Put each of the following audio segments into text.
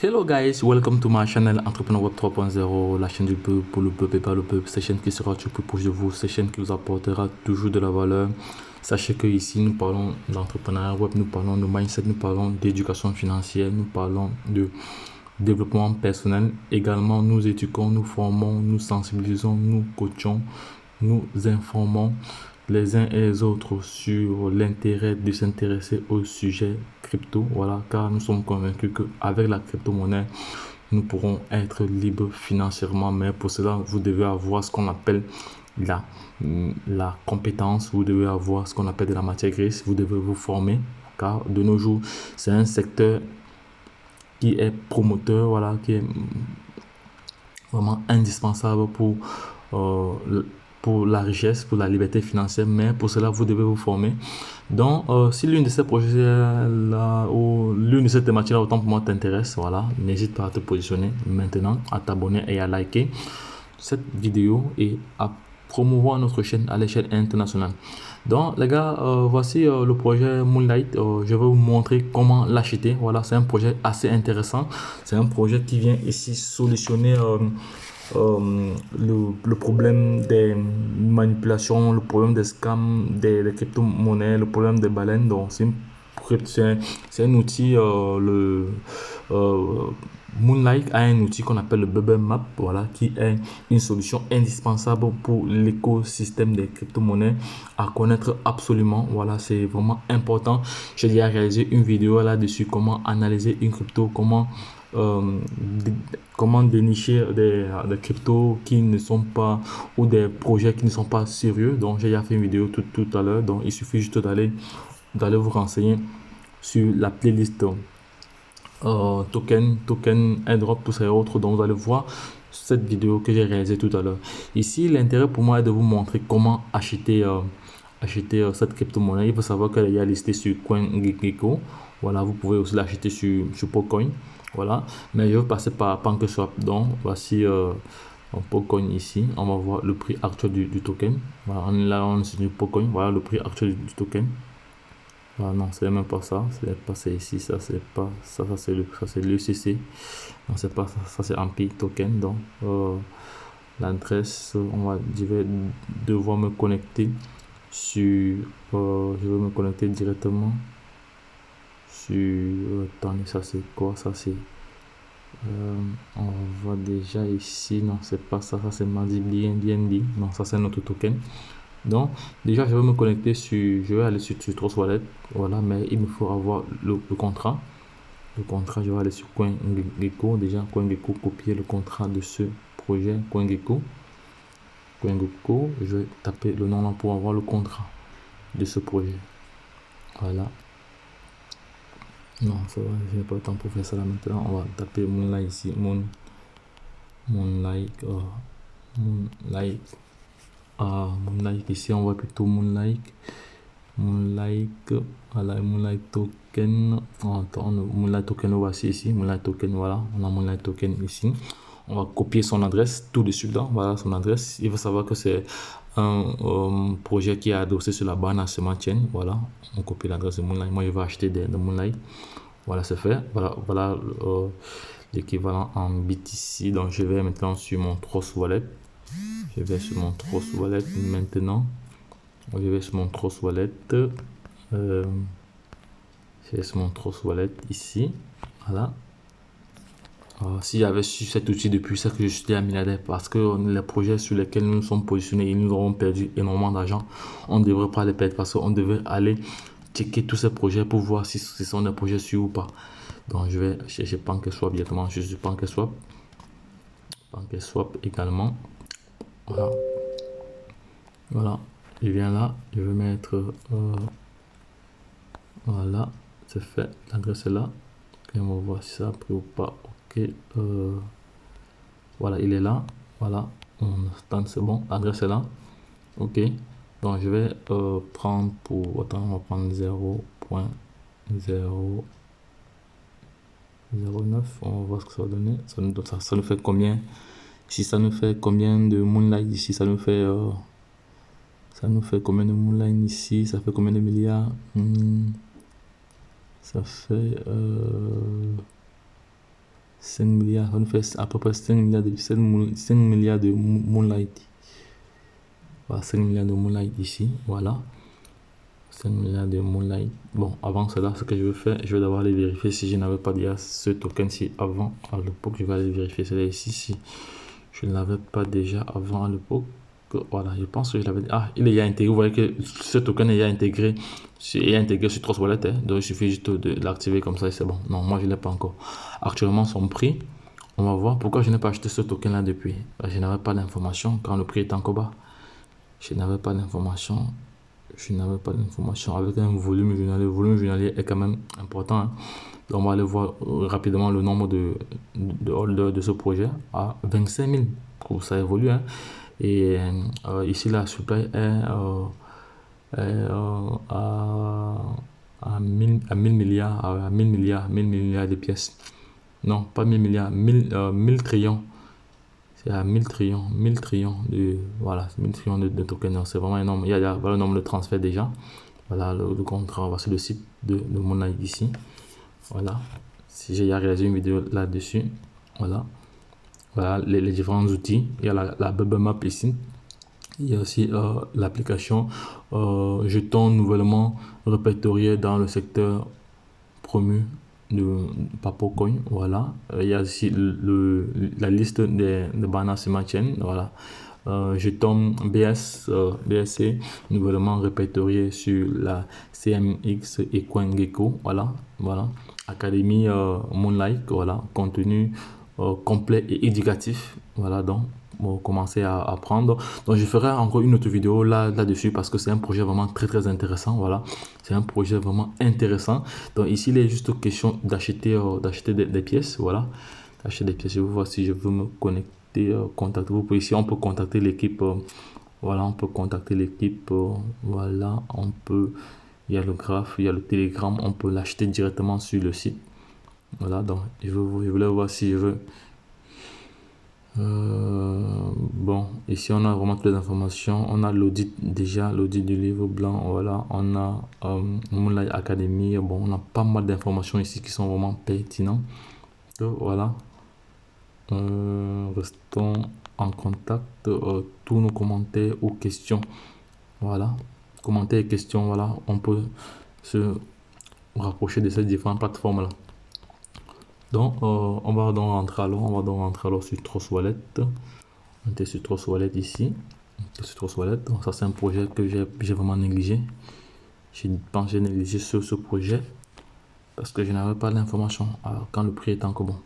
Hello guys, welcome to my channel Entrepreneur Web 3.0, la chaîne du peuple pour le peuple et par le peuple. Cette chaîne qui sera toujours plus proche de vous, cette chaîne qui vous apportera toujours de la valeur. Sachez que ici nous parlons d'entrepreneuriat web, nous parlons de mindset, nous parlons d'éducation financière, nous parlons de développement personnel. Également, nous éduquons, nous formons, nous sensibilisons, nous coachons, nous informons les uns et les autres sur l'intérêt de s'intéresser au sujet crypto. Voilà, car nous sommes convaincus qu'avec la crypto-monnaie, nous pourrons être libres financièrement. Mais pour cela, vous devez avoir ce qu'on appelle la compétence, vous devez avoir ce qu'on appelle de la matière grise, vous devez vous former, car de nos jours, c'est un secteur qui est promoteur, voilà, qui est vraiment indispensable pour la richesse, pour la liberté financière, mais pour cela, vous devez vous former. Donc, si l'une de ces projets-là ou l'une de ces thématiques-là, autant pour moi, t'intéresse, voilà, n'hésite pas à te positionner maintenant, à t'abonner et à liker cette vidéo et à promouvoir notre chaîne à l'échelle internationale. Donc les gars, voici le projet Moonlight. Je vais vous montrer comment l'acheter. Voilà, c'est un projet assez intéressant. C'est un projet qui vient ici solutionner le problème des manipulations, le problème des scams, des crypto-monnaies, le problème des baleines. Donc c'est un outil, euh, Moonlight a un outil qu'on appelle le Bubble Map, voilà, qui est une solution indispensable pour l'écosystème des crypto-monnaies à connaître absolument. Voilà, c'est vraiment important. J'ai déjà réalisé une vidéo là-dessus, comment analyser une crypto, euh, comment dénicher des cryptos qui ne sont pas, ou des projets qui ne sont pas sérieux. Donc j'ai déjà fait une vidéo tout à l'heure, donc il suffit juste d'aller vous renseigner sur la playlist token, airdrop, tout ça et autres. Donc vous allez voir cette vidéo que j'ai réalisée tout à l'heure. Ici, l'intérêt pour moi est de vous montrer comment acheter cette crypto-monnaie. Il faut savoir qu'elle est listée sur CoinGecko. Voilà, vous pouvez aussi l'acheter sur Pocoin. Voilà, mais je vais passer par PancakeSwap. Donc voici Pocoin ici. On va voir le prix actuel du token. Voilà, on est sur Pocoin. Voilà le prix actuel du token. Ah non, c'est même pas ça, c'est ici, ça c'est pas ça, c'est l'UCC. Non, c'est pas ça, ça c'est Ampli Token. Donc l'adresse, je vais devoir me connecter sur je vais me connecter directement sur attendez, ça c'est quoi? Ça c'est on voit déjà ici, non, c'est pas ça, ça c'est Mardi BNB. Non, ça c'est notre token. Donc, déjà, je vais me connecter je vais aller sur Trust Wallet. Voilà, mais il me faut avoir le contrat. Le contrat, je vais aller sur CoinGecko. Déjà, CoinGecko, copier le contrat de ce projet CoinGecko. CoinGecko, je vais taper le nom là pour avoir le contrat de ce projet. Voilà. Non, ça va, je n'ai pas le temps pour faire ça là maintenant. On va taper Moonlight ici. Moonlight. Moonlight ici, on voit plutôt Moonlight. Voilà, Moonlight Token. Attends, Moonlight Token, voici ici. Moonlight Token, voilà, on a Moonlight Token ici. On va copier son adresse tout de suite là. Voilà son adresse. Il faut savoir que c'est un projet qui est adossé sur la Binance Smart Chain. Voilà, on copie l'adresse de Moonlight. Moi, je vais acheter de Moonlight. Voilà, c'est fait. Voilà l'équivalent en BTC. Donc, je vais maintenant sur mon Trust Wallet. Je vais sur mon Trust Wallet maintenant. Je vais sur mon Trust Wallet. Je vais sur mon Trust Wallet ici. Voilà. Si j'avais su cet outil depuis, c'est que je suis un milliardaire, parce que les projets sur lesquels nous sommes positionnés, ils nous auront perdu énormément d'argent. On ne devrait pas les perdre parce qu'on devait aller checker tous ces projets pour voir si ce sont des projets sûrs ou pas. Donc je vais chercher PancakeSwap directement. Je suis PancakeSwap. PancakeSwap également. Voilà. Voilà. Je viens là. Je vais mettre. Voilà. C'est fait. L'adresse est là. Et on va voir si ça a pris ou pas. Ok. Voilà, il est là. Voilà. On attend, c'est bon. L'adresse est là. Ok. Donc je vais prendre pour. Attends, on va prendre 0.009. On va voir ce que ça va donner. Ça nous fait combien? Si ça nous fait combien de Moonlight ici? Ça nous fait combien de Moonlight ici? Ça fait combien de milliards? Ça fait 5 milliards, on fait à peu près 5 milliards de, 5 milliards de Moonlight. Voilà, 5 milliards de Moonlight ici, voilà. 5 milliards de Moonlight. Bon, avant cela, ce que je vais faire, je vais d'abord aller vérifier si je n'avais pas déjà ce token-ci avant, à l'époque. Je vais aller vérifier cela ici, si je ne l'avais pas déjà avant à l'époque. Voilà, je pense que je l'avais. Ah, il est déjà intégré. Vous voyez que ce token est déjà intégré. Il est intégré sur Trust Wallet. Hein, donc il suffit juste de l'activer comme ça et c'est bon. Non, moi je ne l'ai pas encore. Actuellement, son prix, on va voir pourquoi je n'ai pas acheté ce token là depuis. Je n'avais pas d'information quand le prix était encore bas. Je n'avais pas d'information. Je n'avais pas d'information avec un volume journalier. Le volume journalier est quand même important. Hein. Donc on va aller voir rapidement le nombre de holders de ce projet à 25 000. Ça évolue. Hein. Et ici, la supply est à 1000 milliards, à 1000 milliards, 1000 milliards de pièces. Non, pas 1000 milliards, 1000 trillions. C'est à 1000 trillions, 1000 trillions de, voilà, 1000 trillions de tokens. C'est vraiment énorme. Il y a le nombre de transferts déjà. Voilà le contrat. On va sur le site de Moonlight ici. Voilà. Si j'ai réalisé une vidéo là-dessus. Voilà. Voilà les différents outils. Il y a la Bubble Map ici. Il y a aussi l'application jetons nouvellement répertorié dans le secteur promu de Papocoin. Voilà. Il y a aussi la liste des Binance Smart Chain. Voilà. Jetons BSC nouvellement répertorié sur la CMX et CoinGecko. Voilà. Voilà. Académie Moonlight. Voilà. Contenu complet et éducatif. Voilà. Donc commencer à apprendre. Donc je ferai encore une autre vidéo là-dessus parce que c'est un projet vraiment très intéressant. Voilà, c'est un projet vraiment intéressant. Donc ici il est juste question d'acheter des pièces. Voilà, acheter des pièces. Je vais voir si je veux me connecter, contacter vous. Ici on peut contacter l'équipe. Voilà, on peut contacter l'équipe. Voilà, on peut. Il y a le graphe, il y a le Telegram. On peut l'acheter directement sur le site. Voilà, donc je voulais voir si je veux. Bon, ici on a vraiment toutes les informations. On a l'audit déjà, l'audit du livre blanc. Voilà, on a Moonlight Academy. Bon, on a pas mal d'informations ici qui sont vraiment pertinentes. Donc, voilà, restons en contact. Tous nos commentaires ou questions. Voilà, commentaires et questions. Voilà, on peut se rapprocher de ces différentes plateformes là. Donc, on va donc rentrer alors sur Trust Wallet. On était sur Trust Wallet ici. Sur Trust Wallet. Donc, ça, c'est un projet que j'ai vraiment négligé. Je pense que j'ai négligé ce projet parce que je n'avais pas l'information quand le prix était encore bon.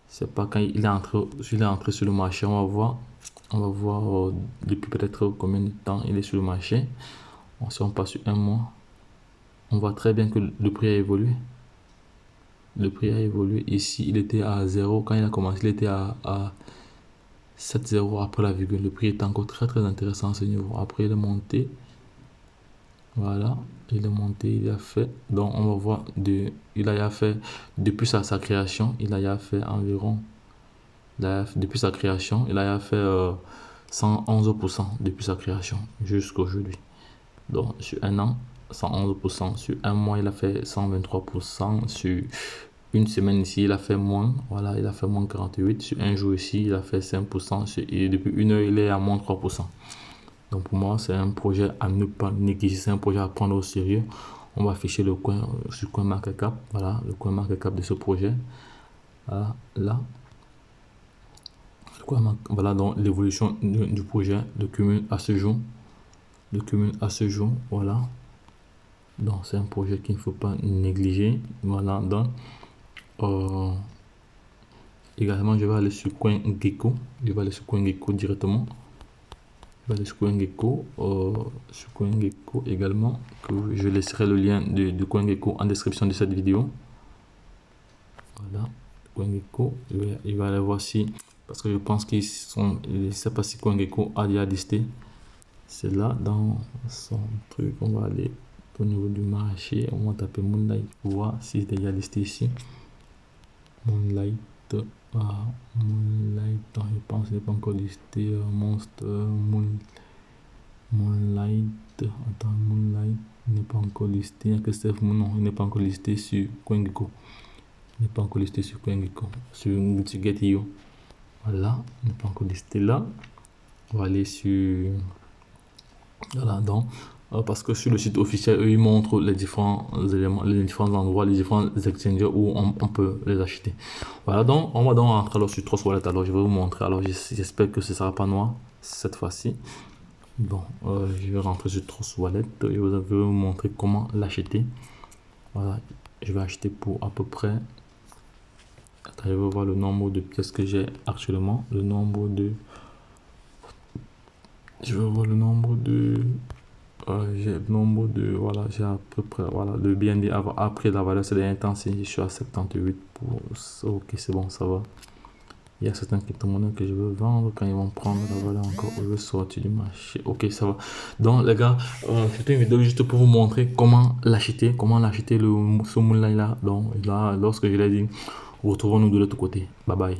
C'est pas quand il est entré sur le marché. On va voir depuis peut-être combien de temps il est sur le marché. Si on passe sur un mois, on voit très bien que le prix a évolué. Le prix a évolué. Ici, il était à 0. Quand il a commencé, il était à 7,0 après la virgule. Le prix est encore très intéressant à ce niveau. Après, il est monté. Voilà, il est monté, il a fait. Donc, on va voir, il a fait, depuis sa création, il a fait environ, depuis sa création, il a fait 111% depuis sa création jusqu'à aujourd'hui. Donc, sur un an, 111%. Sur un mois, il a fait 123%. Sur une semaine ici, il a fait moins. Voilà, il a fait moins 48. Sur un jour ici, il a fait 5%. Et depuis une heure, il est à moins 3%. Donc pour moi, c'est un projet à ne pas négliger. C'est un projet à prendre au sérieux. On va afficher le coin sur CoinMarketCap. Voilà, le CoinMarketCap de ce projet. Voilà, là. Voilà donc l'évolution du projet, le cumul à ce jour. Le cumul à ce jour, voilà. Donc c'est un projet qu'il ne faut pas négliger. Voilà, donc également je vais aller sur CoinGecko. Je vais aller sur CoinGecko directement. Je vais aller sur CoinGecko, également, que je laisserai le lien de CoinGecko en description de cette vidéo. Voilà, CoinGecko, il va aller voir si, parce que je pense qu'ils sont, je ne sais pas si CoinGecko a déjà listé. C'est là dans son truc. On va aller au niveau du marché, on va taper Moonlight pour voir si c'est déjà listé ici. Moonlight, Moonlight, je pense qu'il n'est pas encore listé. Monster, Moonlight, attends, Moonlight n'est pas encore listé. Il n'y a que Steph, non, il n'est pas encore listé sur CoinGecko. n'est pas encore listé sur CoinGecko, sur Get.io. Voilà, n'est pas encore listé là. On va aller sur, voilà, donc, parce que sur le site officiel, eux, ils montrent les différents éléments, les différents endroits, les différents exchanges où on peut les acheter. Voilà, donc on va donc rentrer alors sur Trust Wallet. Alors je vais vous montrer. Alors j'espère que ce sera pas noir cette fois-ci. Bon, je vais rentrer sur Trust Wallet et je vais vous montrer comment l'acheter. Voilà, je vais acheter pour à peu près. Attends, je vais voir le nombre de pièces que j'ai actuellement. Le nombre de. Je vais voir le nombre de. J'ai le nombre de. Voilà, j'ai à peu près. Voilà, le BNB après la valeur, c'est l'intense. Je suis à 78 pour. Ok, c'est bon, ça va. Il y a certaines crypto-monnaies que je veux vendre. Quand ils vont prendre la valeur encore, je veux sortir du marché. Ok, ça va. Donc, les gars, c'était une vidéo juste pour vous montrer comment l'acheter ce Moonlight là. Donc, là, lorsque je l'ai dit, retrouvons-nous de l'autre côté. Bye bye.